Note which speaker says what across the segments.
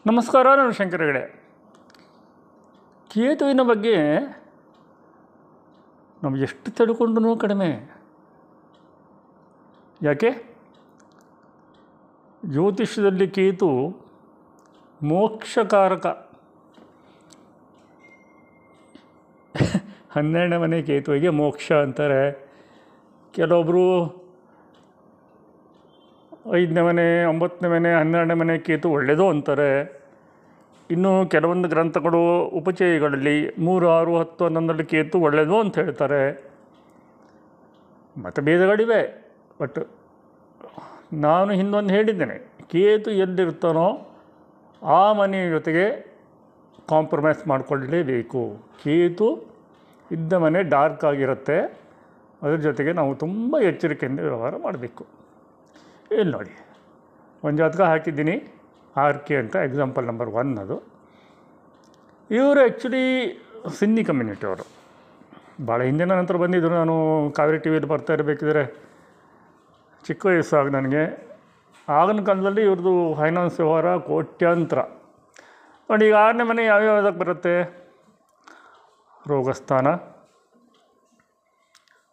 Speaker 1: ನಮಸ್ಕಾರ, ನಾನು ಶಂಕರ ಹೆಗಡೆ. ಕೇತುವಿನ ಬಗ್ಗೆ ನಾವು ಎಷ್ಟು ತಿಳ್ಕೊಂಡ್ರೂ ಕಡಿಮೆ. ಯಾಕೆ? ಜ್ಯೋತಿಷ್ಯದಲ್ಲಿ ಕೇತು ಮೋಕ್ಷಕಾರಕ. 12ನೇ ಮನೆ ಕೇತುವಿಗೆ ಮೋಕ್ಷ ಅಂತಾರೆ. ಕೆಲವೊಬ್ಬರು 5ನೇ ಮನೆ, 9ನೇ ಮನೆ, 12ನೇ ಮನೆ ಕೇತು ಒಳ್ಳೆಯದು ಅಂತಾರೆ. ಇನ್ನು ಕೆಲವೊಂದು ಗ್ರಂಥಗಳು ಉಪಚಯಗಳಲ್ಲಿ 3, 6, 10, 11ರಲ್ಲಿ ಕೇತು ಒಳ್ಳೆಯದು ಅಂತ ಹೇಳ್ತಾರೆ. ಮತ್ತು ಭೇದಗಳಿವೆ. ಬಟ್ ನಾನು ಹಿಂದೊಂದು ಹೇಳಿದ್ದೇನೆ, ಕೇತು ಎಲ್ಲಿರ್ತಾನೋ ಆ ಮನೆಯ ಜೊತೆಗೆ ಕಾಂಪ್ರಮೈಸ್ ಮಾಡಿಕೊಳ್ಳಲೇಬೇಕು. ಕೇತು ಇದ್ದ ಮನೆ ಡಾರ್ಕ್ ಆಗಿರುತ್ತೆ, ಅದ್ರ ಜೊತೆಗೆ ನಾವು ತುಂಬ ಎಚ್ಚರಿಕೆಯಿಂದ ವ್ಯವಹಾರ ಮಾಡಬೇಕು. ಇಲ್ಲಿ ನೋಡಿ, ಒಂದು ಜಾತಕ ಹಾಕಿದ್ದೀನಿ, RK ಅಂತ, ಎಕ್ಸಾಂಪಲ್ ನಂಬರ್ 1 ಅದು. ಇವರು ಆ್ಯಕ್ಚುಲಿ ಸಿಂಧಿ ಕಮ್ಯುನಿಟಿ ಅವರು. ಭಾಳ ಹಿಂದಿನ ನಂತರ ಬಂದಿದ್ದರು. ನಾನು ಕಾವೇರಿ ಟಿ ವಿಯಲ್ಲಿ ಬರ್ತಾ ಇರಬೇಕಿದ್ರೆ ಚಿಕ್ಕ ವಯಸ್ಸಾಗ ನನಗೆ. ಆಗಿನ ಕಾಲದಲ್ಲಿ ಇವ್ರದ್ದು ಫೈನಾನ್ಸ್ ವ್ಯವಹಾರ ಕೋಟ್ಯಾಂತರ. ನೋಡಿ, ಈಗ 6ನೇ ಮನೆ ಯಾವ್ಯಾವುದಕ್ಕೆ ಬರುತ್ತೆ? ರೋಗಸ್ಥಾನ,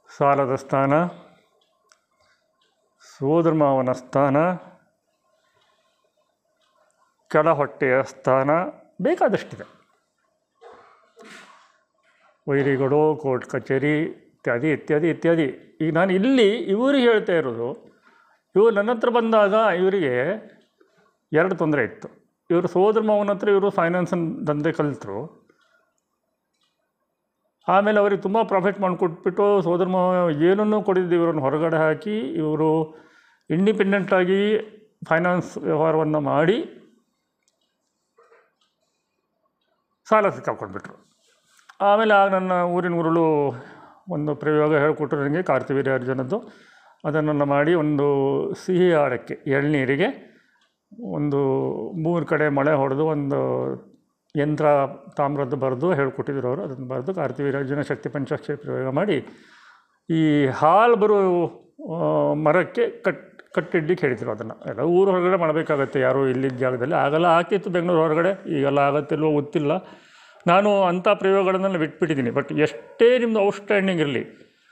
Speaker 1: ಸಾಲದ ಸ್ಥಾನ, ಸೋದರ ಮಾವನ ಸ್ಥಾನ, ಕೆಳ ಹೊಟ್ಟೆಯ ಸ್ಥಾನ, ಬೇಕಾದಷ್ಟಿದೆ. ವೈರಿಗಳು, ಕೋರ್ಟ್ ಕಚೇರಿ, ಇತ್ಯಾದಿ ಇತ್ಯಾದಿ ಇತ್ಯಾದಿ. ಈಗ ನಾನು ಇಲ್ಲಿ ಇವರಿಗೆ ಹೇಳ್ತಾ ಇರೋದು, ಇವರು ನನ್ನ ಹತ್ರ ಬಂದಾಗ ಇವರಿಗೆ 2 ತೊಂದರೆ ಇತ್ತು. ಇವರು ಸೋದರ ಮಾವನ ಹತ್ರ ಇವರು ಫೈನಾನ್ಸನ್ ದಂಧೆ ಕಲಿತರು. ಆಮೇಲೆ ಅವ್ರಿಗೆ ತುಂಬ ಪ್ರಾಫಿಟ್ ಮಾಡಿಕೊಟ್ಬಿಟ್ಟು ಸೋದರ ಮಾವ ಏನನ್ನೂ ಕೊಡಿದ್ದು ಇವರನ್ನು ಹೊರಗಡೆ ಹಾಕಿ ಇವರು ಇಂಡಿಪೆಂಡೆಂಟಾಗಿ ಫೈನಾನ್ಸ್ ವ್ಯವಹಾರವನ್ನು ಮಾಡಿ ಸಾಲ ಸಿಕ್ಕಾಕೊಂಡ್ಬಿಟ್ರು. ಆಮೇಲೆ ಆಗ ನನ್ನ ಊರಿನ ಊರಳು ಒಂದು ಪ್ರಯೋಗ ಹೇಳಿಕೊಟ್ರು ನನಗೆ, ಕಾರ್ತಿವೀರ್ಯಾರ್ಜುನದ್ದು. ಅದನ್ನೆಲ್ಲ ಮಾಡಿ ಒಂದು ಸಿಹಿ ಆಡಕ್ಕೆ, ಎಳ್ನೀರಿಗೆ ಒಂದು 3 ಕಡೆ ಮಳೆ ಹೊಡೆದು ಒಂದು ಯಂತ್ರ ತಾಮ್ರದ್ದು ಬರೆದು ಹೇಳ್ಕೊಟ್ಟಿದ್ರು ಅವರು. ಅದನ್ನು ಬರೆದು ಕಾರ್ತಿವೀರ್ಯಾರ್ಜುನ ಶಕ್ತಿ ಪಂಚಾಕ್ಷರಿ ಪ್ರಯೋಗ ಮಾಡಿ ಈ ಹಾಲು ಬರೋ ಮರಕ್ಕೆ ಕಟ್ಟಿಡ್ಲಿಕ್ಕೆ ಹೇಳಿದರು. ಅದನ್ನು ಎಲ್ಲ ಊರು ಹೊರಗಡೆ ಮಾಡಬೇಕಾಗತ್ತೆ, ಯಾರು ಇಲ್ಲಿದ್ದ ಜಾಗದಲ್ಲಿ. ಆಗೆಲ್ಲ ಆಗ್ತಿತ್ತು ಬೆಂಗಳೂರು ಹೊರಗಡೆ, ಈಗೆಲ್ಲ ಆಗತ್ತಿಲ್ವೋ ಗೊತ್ತಿಲ್ಲ. ನಾನು ಅಂಥ ಪ್ರಯೋಗಗಳನ್ನೆಲ್ಲ ಬಿಟ್ಬಿಟ್ಟಿದ್ದೀನಿ. ಬಟ್ ಎಷ್ಟೇ ನಿಮ್ಮದು ಔಟ್ಸ್ಟ್ಯಾಂಡಿಂಗ್ ಇರಲಿ,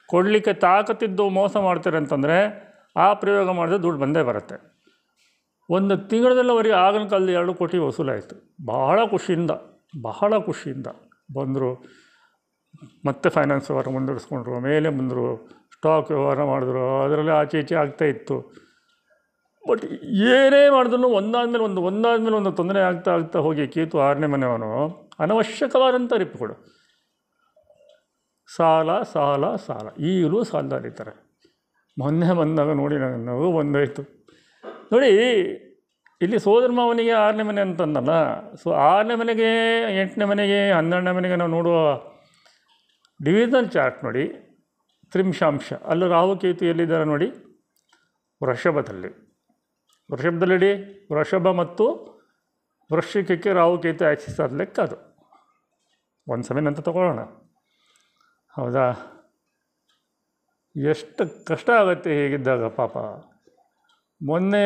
Speaker 1: ಕೊಡಲಿಕ್ಕೆ ತಾಕತ್ತಿದ್ದು ಮೋಸ ಮಾಡ್ತಾರೆ ಅಂತಂದರೆ ಆ ಪ್ರಯೋಗ ಮಾಡಿದ್ರೆ ದುಡ್ಡು ಬಂದೇ ಬರುತ್ತೆ. ಒಂದು ತಿಂಗಳದಲ್ಲಿ ಅವರಿಗೆ ಆಗಿನ ಕಾಲದ 2 ಕೋಟಿ ವಸೂಲಾಯಿತು. ಬಹಳ ಖುಷಿಯಿಂದ ಬಂದರು. ಮತ್ತೆ ಫೈನಾನ್ಸ್ ವ್ಯವಹಾರ ಮುಂದುವರಿಸ್ಕೊಂಡ್ರು, ಮೇಲೆ ಬಂದರು, ಸ್ಟಾಕ್ ವ್ಯವಹಾರ ಮಾಡಿದ್ರು. ಅದರಲ್ಲಿ ಆಚೆ ಈಚೆ ಆಗ್ತಾಯಿತ್ತು. ಬಟ್ ಏನೇ ಮಾಡಿದ್ರು ಒಂದಾದ್ಮೇಲೆ ಒಂದು ತೊಂದರೆ ಆಗ್ತಾ ಹೋಗಿ ಕೇತು 6ನೇ ಮನೆಯವನು ಅನವಶ್ಯಕವಾದಂಥ ರಿಪ್ಪುಗಳು, ಸಾಲ ಈಗಲೂ ಸಾಲದಾರಿತಾರೆ. ಮೊನ್ನೆ ಬಂದಾಗ ನೋಡಿ ನನಗೂ ಬಂದಾಯಿತು. ನೋಡಿ, ಇಲ್ಲಿ ಸೋದರ ಮಾವನಿಗೆ 6ನೇ ಮನೆ ಅಂತಂದಲ್ಲ. ಸೊ 6ನೇ ಮನೆಗೆ, 8ನೇ ಮನೆಗೆ, 12ನೇ ಮನೆಗೆ ನಾವು ನೋಡುವ ಡಿವಿಷನ್ ಚಾರ್ಟ್ ನೋಡಿ, ತ್ರಿಂಶಾಂಶ. ಅಲ್ಲಿ ರಾಹುಕೇತು ಎಲ್ಲಿದ್ದಾರೆ ನೋಡಿ? ವೃಷಭದಲ್ಲಿ ವೃಷಭ ಮತ್ತು ವೃಶ್ಚಿಕಕ್ಕೆ ರಾಹುಕೇತು ಆ್ಯಕ್ಸಿಸ್ ಆದ ಲೆಕ್ಕ ಅದು. 1/7 ಅಂತ ತಗೊಳ್ಳೋಣ, ಹೌದಾ? ಎಷ್ಟು ಕಷ್ಟ ಆಗುತ್ತೆ ಹೀಗಿದ್ದಾಗ ಪಾಪ. ಮೊನ್ನೆ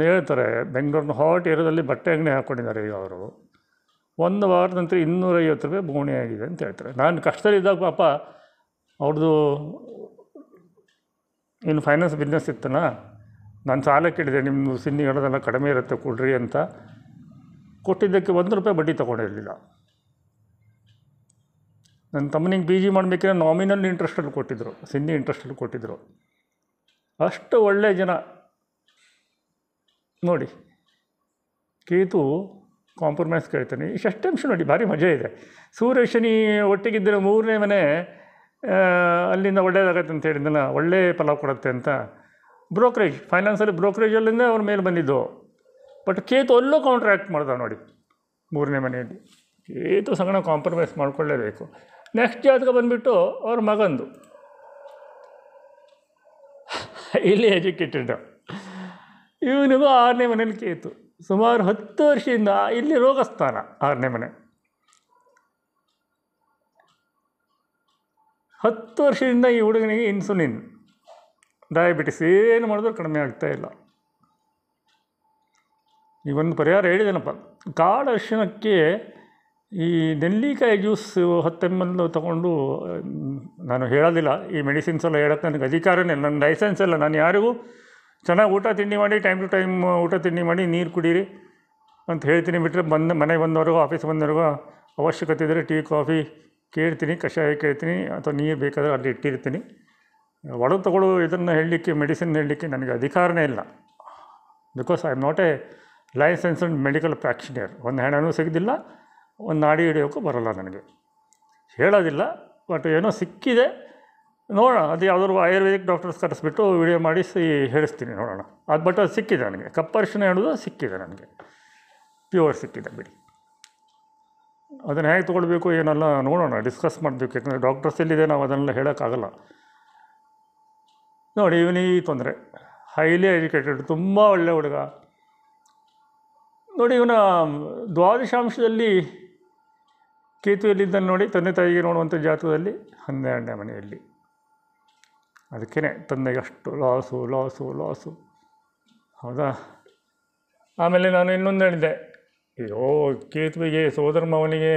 Speaker 1: ಹೇಳ್ತಾರೆ, ಬೆಂಗಳೂರಿನ ಹಾಟ್ ಏರಿಯಾದಲ್ಲಿ ಬಟ್ಟೆ ಅಂಗಡಿ ಹಾಕ್ಕೊಂಡಿದ್ದಾರೆ ಈಗ ಅವರು. 1 ವಾರದ ನಂತರ 250 ರೂಪಾಯಿ ಬೋಣಿ ಆಗಿದೆ ಅಂತ ಹೇಳ್ತಾರೆ. ನಾನು ಕಷ್ಟದಲ್ಲಿದ್ದಾಗ ಪಾಪ ಅವ್ರದ್ದು ಏನು ಫೈನಾನ್ಸ್ ಬಿಸ್ನೆಸ್ ಇತ್ತನ, ನಾನು ಸಾಲ ಕೇಳಿದೆ, ನಿಮ್ಮದು ಸಿನ್ನಿಗಳದೆಲ್ಲ ಕಡಿಮೆ ಇರುತ್ತೆ ಕೊಡ್ರಿ ಅಂತ. ಕೊಟ್ಟಿದ್ದಕ್ಕೆ 1 ರೂಪಾಯಿ ಬಡ್ಡಿ ತೊಗೊಂಡಿರಲಿಲ್ಲ. ನನ್ನ ತಮ್ಮನಿಗೆ PG ಮಾಡಬೇಕಿದ್ರೆ ನಾಮಿನಲ್ ಇಂಟ್ರೆಸ್ಟಲ್ಲಿ ಕೊಟ್ಟಿದ್ದರು, ಸಿನ್ನಿ ಇಂಟ್ರೆಸ್ಟಲ್ಲಿ ಕೊಟ್ಟಿದ್ದರು. ಅಷ್ಟು ಒಳ್ಳೆಯ ಜನ ನೋಡಿ. ಕೇತು ಕಾಂಪ್ರಮೈಸ್ ಕೇಳ್ತಾನೆ. ಈ ಷಷ್ಠಾಂಶ ನೋಡಿ, ಭಾರಿ ಮಜಾ ಇದೆ. ಸೂರ್ಯ ಶನಿ ಒಟ್ಟಿಗಿದ್ದರೆ 3ನೇ ಮನೆ ಅಲ್ಲಿಂದ ಒಳ್ಳೆಯದಾಗತ್ತೆ ಅಂತ ಹೇಳಿದ್ದಲ್ಲ, ಒಳ್ಳೆ ಫಲ ಕೊಡುತ್ತೆ ಅಂತ. ಬ್ರೋಕ್ರೇಜ್, ಫೈನಾನ್ಸಲ್ಲಿ ಬ್ರೋಕ್ರೇಜಲ್ಲಿಂದ ಅವ್ರ ಮೇಲೆ ಬಂದಿದ್ದು. ಬಟ್ ಕೇತು ಅಲ್ಲೂ ಕಾಂಟ್ರಾಕ್ಟ್ ಮಾಡ್ದ ನೋಡಿ 3ನೇ ಮನೆಯಲ್ಲಿ. ಕೇತು ಸಗಣ ಕಾಂಪ್ರಮೈಸ್ ಮಾಡ್ಕೊಳ್ಳೇಬೇಕು. ನೆಕ್ಸ್ಟ್ ಜಾತಕ ಬಂದುಬಿಟ್ಟು ಅವ್ರ ಮಗಂದು, ಇಲ್ಲಿ ಎಜುಕೇಟೆಡ್. ಇವನಿಗೂ 6ನೇ ಮನೇಲಿ ಕೇತು. ಸುಮಾರು 10 ವರ್ಷದಿಂದ ಇಲ್ಲಿ ರೋಗಸ್ಥಾನ 6ನೇ ಮನೆ. 10 ವರ್ಷದಿಂದ ಈ ಹುಡುಗನಿಗೆ ಇನ್ಸುಲಿನ್, ಡಯಾಬಿಟಿಸ್ ಏನು ಮಾಡಿದ್ರೂ ಕಡಿಮೆ ಆಗ್ತಾಯಿಲ್ಲ. ಈ ಒಂದು ಪರಿಹಾರ ಹೇಳಿದ್ದೇನಪ್ಪ. ಕಾಡು ಅರಿಶಿಣಕ್ಕೆ ಈ ನೆಲ್ಲಿಕಾಯಿ ಜ್ಯೂಸು 10 ml ತೊಗೊಂಡು, ನಾನು ಹೇಳೋದಿಲ್ಲ ಈ ಮೆಡಿಸಿನ್ಸ್ ಎಲ್ಲ ಹೇಳೋಕ್ಕೆ ನನಗೆ ಅಧಿಕಾರನೇ, ನನ್ನ ಲೈಸೆನ್ಸ್ ಎಲ್ಲ. ನಾನು ಯಾರಿಗೂ ಚೆನ್ನಾಗಿ ಊಟ ತಿಂಡಿ ಮಾಡಿ, ಟೈಮ್ ಟು ಟೈಮ್ ಊಟ ತಿಂಡಿ ಮಾಡಿ, ನೀರು ಕುಡೀರಿ ಅಂತ ಹೇಳ್ತೀನಿ ಬಿಟ್ಟರೆ, ಮನೆಗೆ ಬಂದವರೆಗೂ ಆಫೀಸ್ ಬಂದವರೆಗೂ ಅವಶ್ಯಕತೆ ಇದ್ದರೆ ಟೀ ಕಾಫಿ ಕೇಳ್ತೀನಿ, ಕಷಾಯ ಕೇಳ್ತೀನಿ, ಅಥವಾ ನೀರು ಬೇಕಾದರೆ ಅಲ್ಲಿ ಇಟ್ಟಿರ್ತೀನಿ. ಒಳಗೆ ತಗೊಳ್ಳೋ ಇದನ್ನು ಹೇಳಲಿಕ್ಕೆ, ಮೆಡಿಸಿನ್ ಹೇಳಲಿಕ್ಕೆ ನನಗೆ ಅಧಿಕಾರನೇ ಇಲ್ಲ. Because I am not A licensed medical practitioner. ಒಂದು ಹಣನೂ ಸಿಗೋದಿಲ್ಲ, ಒಂದು ನಾಡಿ ಹಿಡಿಯೋಕ್ಕೂ ಬರೋಲ್ಲ ನನಗೆ, ಹೇಳೋದಿಲ್ಲ. ಬಟ್ ಏನೋ ಸಿಕ್ಕಿದೆ, ನೋಡೋಣ. ಅದು ಯಾವುದಾದ್ರು ಆಯುರ್ವೇದಿಕ್ ಡಾಕ್ಟರ್ಸ್ ಕರೆಸ್ಬಿಟ್ಟು ವಿಡಿಯೋ ಮಾಡಿಸಿ ಹೇಳಿಸ್ತೀನಿ, ನೋಡೋಣ. ಅದು ಬಟ್ ಅದು ಸಿಕ್ಕಿದೆ ನನಗೆ, ಕಪ್ಪರಿಶಿನ ಹೇಳೋದು ಸಿಕ್ಕಿದೆ ನನಗೆ, ಪ್ಯೂರ್ ಸಿಕ್ಕಿದೆ ಬಿಡಿ. ಅದನ್ನು ಹೇಗೆ ತೊಗೊಳ್ಬೇಕು ಏನೆಲ್ಲ ನೋಡೋಣ, ಡಿಸ್ಕಸ್ ಮಾಡಬೇಕು. ಯಾಕಂದರೆ ಡಾಕ್ಟರ್ಸ್ ಎಲ್ಲಿದೆ, ನಾವು ಅದನ್ನೆಲ್ಲ ಹೇಳೋಕ್ಕಾಗಲ್ಲ. ನೋಡಿ, ಇವನಿಗೆ ಈ ತೊಂದರೆ, ಹೈಲಿ ಎಜುಕೇಟೆಡ್, ತುಂಬ ಒಳ್ಳೆ ಹುಡುಗ. ನೋಡಿ, ಇವನ ದ್ವಾದಶಾಂಶದಲ್ಲಿ ಕೇತು ಎಲ್ಲಿದ್ದಾನೆ ನೋಡಿ, ತಂದೆ ತಾಯಿಗೆ ನೋಡುವಂಥ ಜಾತಕದಲ್ಲಿ 12ನೇ ಮನೆಯಲ್ಲಿ. ಅದಕ್ಕೇ ತಂದೆಗೆ ಅಷ್ಟು ಲಾಸು. ಹೌದಾ? ಆಮೇಲೆ ನಾನು ಇನ್ನೊಂದು ಹೇಳಿದೆ, ಅಯ್ಯೋ ಕೇತುವಿಗೆ ಸೋದರ ಮಾವನಿಗೆ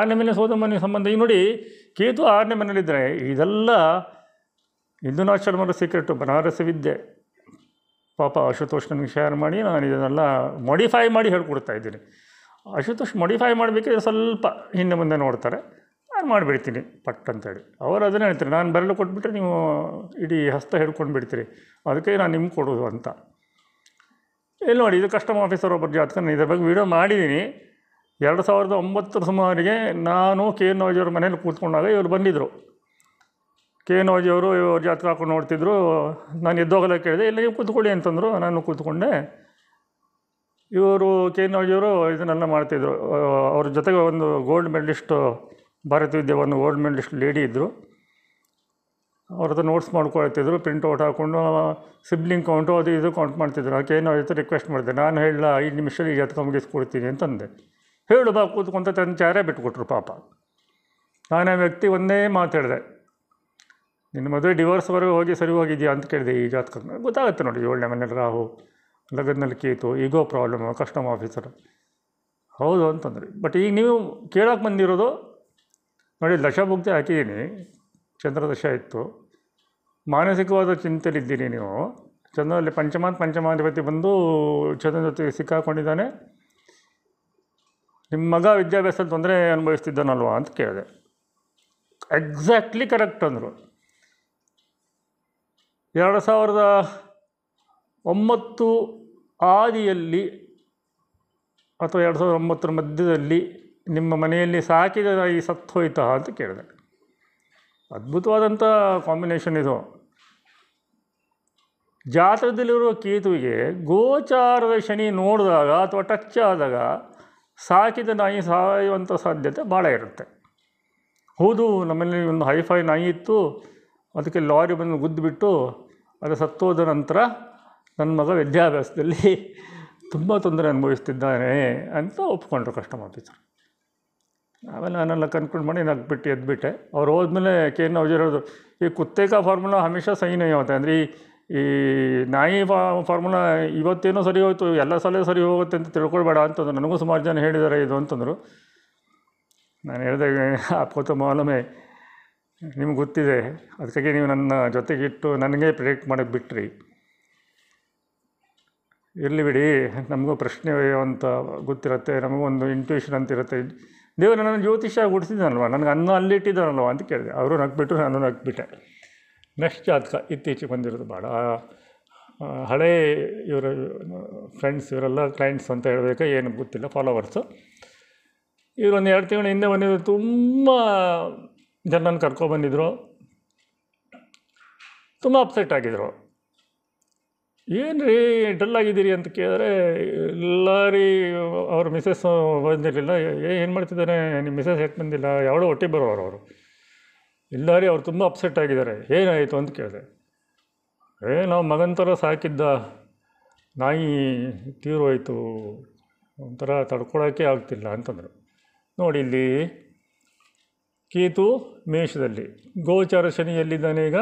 Speaker 1: 6ನೇ ಮನೆ ಸೋದರ ಮನೆ ಸಂಬಂಧ. ಈಗ ನೋಡಿ, ಕೇತು 6ನೇ ಮನೇಲಿದ್ದರೆ ಇದೆಲ್ಲ ಹಿಂದೂನಾಚಾರ್ಯರ ಸೀಕ್ರೆಟು, ಬನಾರಸಿ ವಿದ್ಯೆ. ಪಾಪ ಆಶುತೋಷ್ ನನಗೆ ಶೇರ್ ಮಾಡಿ ನಾನು ಇದನ್ನೆಲ್ಲ ಮಾಡಿಫೈ ಮಾಡಿ ಹೇಳ್ಕೊಡ್ತಾ ಇದ್ದೀನಿ. ಆಶುತೋಷ್ ಮಾಡಿಫೈ ಮಾಡಬೇಕಿದ್ರೆ ಸ್ವಲ್ಪ ಹಿಂದೆ ಮುಂದೆ ನೋಡ್ತಾರೆ, ನಾನು ಮಾಡಿಬಿಡ್ತೀನಿ ಪಟ್ ಅಂತೇಳಿ. ಅವರು ಅದನ್ನೇ ಹೇಳ್ತಾರೆ, ನಾನು ಬೆರಳು ಕೊಟ್ಬಿಟ್ರೆ ನೀವು ಇಡೀ ಹಸ್ತ ಹಿಡ್ಕೊಂಡು ಬಿಡ್ತೀರಿ, ಅದಕ್ಕೆ ನಾನು ನಿಮ್ಗೆ ಕೊಡೋದು ಅಂತ. ಇಲ್ಲಿ ನೋಡಿ, ಇದು ಕಸ್ಟಮ್ ಆಫೀಸರ್ ಒಬ್ಬರು ಜಾತಕ, ನಾನು ಇದ್ರ ಬಗ್ಗೆ ವೀಡಿಯೋ ಮಾಡಿದ್ದೀನಿ. 2009 ಸುಮಾರಿಗೆ ನಾನು KN ಅವ್ರ ಮನೇಲಿ ಕೂತ್ಕೊಂಡಾಗ ಇವರು ಬಂದಿದ್ದರು. KN ಅವರು ಇವ್ರ ಜಾತಕ ಹಾಕೊಂಡು ನೋಡ್ತಿದ್ರು. ನಾನು ಎದ್ದೋಗಲ್ಲ ಕೇಳಿದೆ, ಇಲ್ಲ ನೀವು ಕೂತ್ಕೊಳ್ಳಿ ಅಂತಂದರು. ನಾನು ಕೂತ್ಕೊಂಡೆ. ಇವರು KN ಅವರು ಇದನ್ನೆಲ್ಲ ಮಾಡ್ತಿದ್ರು. ಅವ್ರ ಜೊತೆಗೆ ಒಂದು ಗೋಲ್ಡ್ ಮೆಡಲಿಸ್ಟು, ಭಾರತೀಯ ವಿದ್ಯೆ ಒಂದು ಗೋಲ್ಡ್ ಮೆಡಲಿಸ್ಟ್ ಲೇಡಿ ಇದ್ದರು. ಅವ್ರ ಹತ್ರ ನೋಟ್ಸ್ ಮಾಡ್ಕೊಳ್ತಿದ್ರು, ಪ್ರಿಂಟ್ಔಟ್ ಹಾಕ್ಕೊಂಡು ಸಿಬ್ಲಿಂಗ್ ಕೌಂಟು ಅದು ಇದು ಕೌಂಟ್ ಮಾಡ್ತಿದ್ರು. KN ಅವ್ರ ಜೊತೆ ರಿಕ್ವೆಸ್ಟ್ ಮಾಡಿದೆ, ನಾನು ಹೇಳಲ್ಲ 5 ನಿಮಿಷದಲ್ಲಿ ಈ ಜಾತಕ ಮುಗಿಸ್ಕೊಡ್ತೀನಿ ಅಂತಂದೆ. ಹೇಳು ಬಾ ಕೂತ್ಕೊಂತ ತನ್ನ ಚಾರೇ ಬಿಟ್ಕೊಟ್ರು ಪಾಪ. ನಾನು ಆ ವ್ಯಕ್ತಿ ಒಂದೇ ಮಾತು ಹೇಳಿದೆ, ನಿನ್ನ ಮದುವೆ ಡಿವೋರ್ಸ್ವರೆಗೂ ಹೋಗಿ ಸರಿ ಹೋಗಿದೆಯಾ ಅಂತ ಕೇಳಿದೆ. ಈ ಜಾತಕ ಗೊತ್ತಾಗುತ್ತೆ ನೋಡಿ, 7ನೇ ಮನೇಲಿ ರಾಹು, ಲಗ್ನದಲ್ಲಿ ಕೇತು, ಈಗೋ ಪ್ರಾಬ್ಲಮ್ಮು, ಕಸ್ಟಮ್ ಆಫೀಸರ್. ಹೌದು ಅಂತಂದ್ರಿ. ಬಟ್ ಈಗ ನೀವು ಕೇಳೋಕೆ ಬಂದಿರೋದು ನೋಡಿ, ದಶಭುಕ್ತಿ ಹಾಕಿದ್ದೀನಿ, ಚಂದ್ರದಶ ಇತ್ತು, ಮಾನಸಿಕವಾದ ಚಿಂತೆಯಲ್ಲಿದ್ದೀರಿ ನೀವು. ಚಂದ್ರದಲ್ಲಿ ಪಂಚಮಾಧಿಪತಿ ಬಂದು ಚಂದ್ರನ ಜೊತೆಗೆ ಸಿಕ್ಕಾಕೊಂಡಿದ್ದಾನೆ. ನಿಮ್ಮ ಮಗ ವಿದ್ಯಾಭ್ಯಾಸದಲ್ಲಿ ತೊಂದರೆ ಅನುಭವಿಸ್ತಿದ್ದಾನಲ್ವಾ ಅಂತ ಕೇಳಿದೆ. ಎಕ್ಸಾಕ್ಟ್ಲಿ ಕರೆಕ್ಟ್ ಅಂದರು. 2009 ಆದಿಯಲ್ಲಿ ಅಥವಾ 2009 ಮಧ್ಯದಲ್ಲಿ ನಿಮ್ಮ ಮನೆಯಲ್ಲಿ ಸಾಕಿದ ನಾಯಿ ಸತ್ತು ಹೋಯ್ತಾ ಅಂತ ಕೇಳಿದೆ. ಅದ್ಭುತವಾದಂಥ ಕಾಂಬಿನೇಷನ್ ಇದು. ಜಾತಕದಲ್ಲಿರುವ ಕೇತುವಿಗೆ ಗೋಚಾರದ ಶನಿ ನೋಡಿದಾಗ ಅಥವಾ ಟಚ್ ಆದಾಗ ಸಾಕಿದ ನಾಯಿ ಸಾಯುವಂಥ ಸಾಧ್ಯತೆ ಭಾಳ ಇರುತ್ತೆ. ಹೌದು, ನಮ್ಮಲ್ಲಿ ಒಂದು ಹೈಫೈ ನಾಯಿ ಇತ್ತು, ಅದಕ್ಕೆ ಲಾರಿ ಬಂದು ಗುದ್ದುಬಿಟ್ಟು ಅದು ಸತ್ತೋದ ನಂತರ ನನ್ನ ಮಗ ವಿದ್ಯಾಭ್ಯಾಸದಲ್ಲಿ ತುಂಬ ತೊಂದರೆ ಅನುಭವಿಸ್ತಿದ್ದಾನೆ ಅಂತ ಒಪ್ಕೊಂಡ್ರು ಕಸ್ಟಮ್ ಆಫೀಸರ್. ಆಮೇಲೆ ನಾನೆಲ್ಲ ಕನ್ಕ್ಲೂಡ್ ಮಾಡಿ ನಗ್ಬಿಟ್ಟು ಎದ್ಬಿಟ್ಟೆ. ಅವ್ರು ಹೋದ್ಮೇಲೆ KN ಅವ್ರು ಹೇಳೋದು, ಈ ಕುತ್ತೇಕ ಫಾರ್ಮುಲಾ ಹಮೇಶ ಸಹಿ ನೈ ಹೋಗುತ್ತೆ. ಅಂದರೆ ಈ ನಾಯಿ ಫಾರ್ಮುಲಾ ಇವತ್ತೇನೋ ಸರಿ ಹೋಯ್ತು, ಎಲ್ಲ ಸಲ ಸರಿ ಹೋಗುತ್ತೆ ಅಂತ ತಿಳ್ಕೊಳ್ಬೇಡ ಅಂತಂದ್ರು. ನನಗೂ ಸುಮಾರು ಜನ ಹೇಳಿದ್ದಾರೆ ಇದು ಅಂತಂದರು. ನಾನು ಹೇಳಿದೆ, ಆಪೋತ ಮಾಲೂಮೆ, ನಿಮ್ಗೆ ಗೊತ್ತಿದೆ, ಅದಕ್ಕೆ ನೀವು ನನ್ನ ಜೊತೆಗಿಟ್ಟು ನನಗೆ ಪ್ರಿಡಿಕ್ಟ್ ಮಾಡೋಕ್ಕೆ ಬಿಟ್ರಿ. ಇರಲಿ ಬಿಡಿ, ನಮಗೂ ಪ್ರಶ್ನೆ ಅಂತ ಗೊತ್ತಿರುತ್ತೆ, ನಮಗೊಂದು ಇಂಟ್ಯೂಷನ್ ಅಂತ ಇರುತ್ತೆ. ದೇವರು ನನ್ನ ಜ್ಯೋತಿಷ್ಯ ಗುಡಿಸಿದ್ದಾನಲ್ವ, ನನಗೆ ಅನ್ನ ಅಲ್ಲಿಟ್ಟಿದ್ದಾನಲ್ವ ಅಂತ ಕೇಳಿದೆ. ಅವರು ನಗ್ಬಿಟ್ಟು ನಾನು ನಗ್ಬಿಟ್ಟೆ. ನೆಕ್ಸ್ಟ್ ಜಾತಕ ಇತ್ತೀಚೆಗೆ ಬಂದಿರೋದು ಭಾಳ ಹಳೇ ಇವರ ಫ್ರೆಂಡ್ಸ್, ಇವರೆಲ್ಲ ಕ್ಲೈಂಟ್ಸ್ ಅಂತ ಹೇಳಬೇಕು, ಏನು ಗೊತ್ತಿಲ್ಲ, ಫಾಲೋವರ್ಸು. ಇವರೊಂದು 2 ತಿಂಗಳ ಹಿಂದೆ ಬಂದಿದ್ದು, ತುಂಬ ಜನನ ಕರ್ಕೊಬಂದಿದ್ರು, ತುಂಬ ಅಪ್ಸೆಟ್ ಆಗಿದ್ರು. ಏನು ರೀ ಡಲ್ ಆಗಿದ್ದೀರಿ ಅಂತ ಕೇಳಿದ್ರೆ, ಇಲ್ಲ ರೀ ಅವ್ರ ಮಿಸ್ಸಸ್ ಬಂದಿರಲಿಲ್ಲ. ಏನು ಮಾಡ್ತಿದ್ದಾರೆ ನಿಮ್ಮ ಮಿಸ್ಸಸ್ ಯಾಕೆ ಬಂದಿಲ್ಲ, ಯಾವಳೋ ಒಟ್ಟಿಗೆ ಬರೋರು ಅವರು. ಇಲ್ಲ ರೀ ಅವ್ರು ತುಂಬ ಅಪ್ಸೆಟ್ ಆಗಿದ್ದಾರೆ. ಏನಾಯಿತು ಅಂತ ಕೇಳಿದೆ. ನಾವು ಮಗನ ಥರ ಸಾಕಿದ್ದ ನಾಯಿ ತೀರೋಯ್ತು, ಒಂಥರ ತಡ್ಕೊಳೋಕ್ಕೆ ಆಗ್ತಿಲ್ಲ ಅಂತಂದರು. ನೋಡಿ, ಇಲ್ಲಿ ಕೇತು ಮೇಷದಲ್ಲಿ, ಗೋಚಾರ ಶನಿ ಎಲ್ಲಿದ್ದಾನೆ ಈಗ,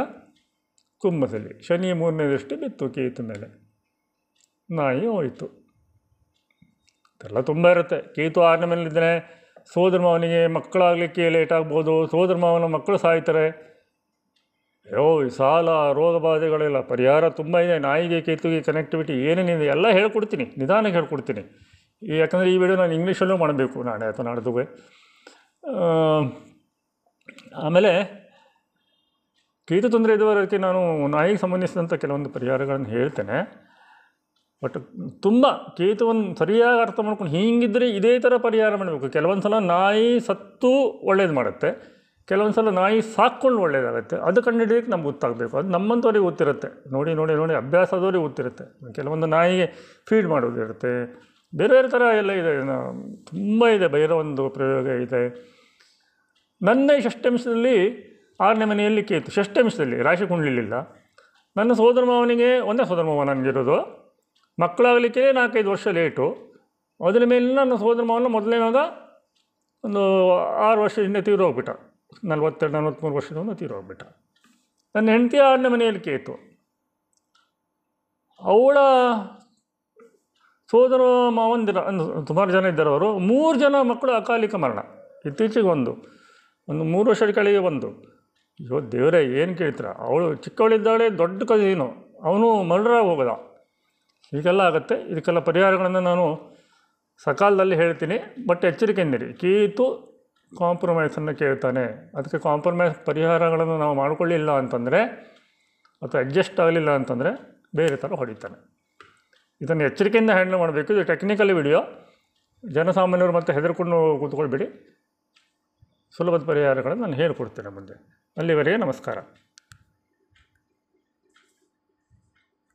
Speaker 1: ಕುಂಭದಲ್ಲಿ. ಶನಿ 3ನೇ ದೃಷ್ಟಿ ಬಿತ್ತು ಕೇತು ಮೇಲೆ, ನಾಯಿ ಹೋಯಿತು. ಎಲ್ಲ ತುಂಬ ಇರುತ್ತೆ. ಕೇತು 6ನೇ ಮನೆಯಲ್ಲಿದ್ದರೆ ಸೋದರ ಮಾವನಿಗೆ ಮಕ್ಕಳಾಗಲಿಕ್ಕೆ ಲೇಟ್ ಆಗ್ಬೋದು, ಸೋದರ ಮಾವನ ಮಕ್ಕಳು ಸಾಯ್ತಾರೆ. ಈ ಸಾಲ ರೋಗ ಬಾಧೆಗಳೆಲ್ಲ ಪರಿಹಾರ ತುಂಬ ಇದೆ. ನಾಯಿಗೆ ಕೇತುಗೆ ಕನೆಕ್ಟಿವಿಟಿ ಏನೇನಿದೆ ಎಲ್ಲ ಹೇಳ್ಕೊಡ್ತೀನಿ, ನಿಧಾನಕ್ಕೆ ಹೇಳ್ಕೊಡ್ತೀನಿ. ಯಾಕಂದರೆ ಈ ವಿಡಿಯೋ ನಾನು ಇಂಗ್ಲೀಷಲ್ಲೂ ಮಾಡಬೇಕು ನಾಳೆ ಅಥವಾ ನಾಡ್ದು. ಆಮೇಲೆ ಕೇತು ತೊಂದರೆ ಇದುವರೆಗೆ ನಾನು ನಾಯಿಗೆ ಸಂಬಂಧಿಸಿದಂಥ ಕೆಲವೊಂದು ಪರಿಹಾರಗಳನ್ನು ಹೇಳ್ತೇನೆ. ಬಟ್ ತುಂಬ ಕೇತುವನ್ನು ಸರಿಯಾಗಿ ಅರ್ಥ ಮಾಡ್ಕೊಂಡು ಹೀಗಿದ್ದರೆ ಇದೇ ಥರ ಪರಿಹಾರ ಮಾಡಬೇಕು. ಕೆಲವೊಂದು ಸಲ ನಾಯಿ ಸತ್ತು ಒಳ್ಳೇದು ಮಾಡುತ್ತೆ, ಕೆಲವೊಂದು ಸಲ ನಾಯಿ ಸಾಕ್ಕೊಂಡು ಒಳ್ಳೇದಾಗುತ್ತೆ. ಅದು ಕಂಡುಹಿಡಿಯೋಕ್ಕೆ ನಮ್ಗೆ ಗೊತ್ತಾಗಬೇಕು. ಅದು ನಮ್ಮಂಥವ್ರಿಗೆ ಗೊತ್ತಿರುತ್ತೆ, ನೋಡಿ ನೋಡಿ ನೋಡಿ ಅಭ್ಯಾಸದವ್ರಿಗೆ ಗೊತ್ತಿರುತ್ತೆ. ಕೆಲವೊಂದು ನಾಯಿಗೆ ಫೀಡ್ ಮಾಡೋದಿರುತ್ತೆ, ಬೇರೆ ಬೇರೆ ಥರ ಎಲ್ಲ ಇದೆ, ತುಂಬ ಇದೆ. ಬೇರೆ ಒಂದು ಪ್ರಯೋಗ ಇದೆ. ನನ್ನ ಷಷ್ಠಾಂಶದಲ್ಲಿ 6ನೇ ಮನೆಯಲ್ಲಿ ಕೇತು, ಷಷ್ಠಾಂಶದಲ್ಲಿ ರಾಶಿ ಕುಂಡಲಿಲ್ಲ. ನನ್ನ ಸೋದರ ಮಾವನಿಗೆ ಒಂದೇ ಸೋದರ ಮಾವ ನನಗಿರೋದು, ಮಕ್ಕಳಾಗಲಿಕ್ಕೆ 4-5 ವರ್ಷ ಲೇಟು. ಅದರ ಮೇಲೆ ನನ್ನ ಸೋದರ ಮಾವನ ಮೊದಲನೇ ಮಗ ಒಂದು 6 ವರ್ಷ ಹಿಂದೆ ತೀರೋಗ್ಬಿಟ್ಟ, 42-43 ವರ್ಷದಿಂದ ತೀರೋಗ್ಬಿಟ್ಟ. ನನ್ನ ಹೆಂಡತಿ 6ನೇ ಮನೆಯಲ್ಲಿ ಕೇತು. ಅವಳ ಸೋದರ ಮಾವಂದಿರ ಸುಮಾರು ಜನ ಇದ್ದಾರೆ. ಅವರು 3 ಜನ ಮಕ್ಕಳು ಅಕಾಲಿಕ ಮರಣ. ಇತ್ತೀಚೆಗೆ ಒಂದು 3 ವರ್ಷದ ಕೆಳಗೆ ಒಂದು. ಅಯ್ಯೋ ದೇವರೇ, ಏನು ಕೇಳ್ತೀರ. ಅವಳು ಚಿಕ್ಕವಳಿದ್ದಾಳೆ, ದೊಡ್ಡ ಕಸಿನು, ಅವನು ಮರ್ಡರಾಗಿ ಹೋಗೋದ. ಹೀಗೆಲ್ಲ ಆಗುತ್ತೆ. ಇದಕ್ಕೆಲ್ಲ ಪರಿಹಾರಗಳನ್ನು ನಾನು ಸಕಾಲದಲ್ಲಿ ಹೇಳ್ತೀನಿ. ಬಟ್ ಎಚ್ಚರಿಕೆಯಿಂದಿರಿ, ಕೇತು ಕಾಂಪ್ರಮೈಸನ್ನು ಕೇಳ್ತಾನೆ. ಅದಕ್ಕೆ ಕಾಂಪ್ರಮೈಸ್ ಪರಿಹಾರಗಳನ್ನು ನಾವು ಮಾಡಿಕೊಳ್ಳಿಲ್ಲ ಅಂತಂದರೆ ಅಥವಾ ಅಡ್ಜಸ್ಟ್ ಆಗಲಿಲ್ಲ ಅಂತಂದರೆ ಬೇರೆ ಥರ ಹೊಡಿತಾನೆ. ಇದನ್ನು ಎಚ್ಚರಿಕೆಯಿಂದ ಹ್ಯಾಂಡಲ್ ಮಾಡಬೇಕು. ಇದು ಟೆಕ್ನಿಕಲ್ ವಿಡಿಯೋ, ಜನಸಾಮಾನ್ಯರು ಮತ್ತು ಹೆದರ್ಕೊಂಡು ಕೂತ್ಕೊಳ್ಬೇಡಿ. ಸುಲಭದ ಪರಿಹಾರಗಳನ್ನು ನಾನು ಹೇಳ್ಕೊಡ್ತೇನೆ ಮುಂದೆ. ಅಲ್ಲಿವರೆಗೆ ನಮಸ್ಕಾರ.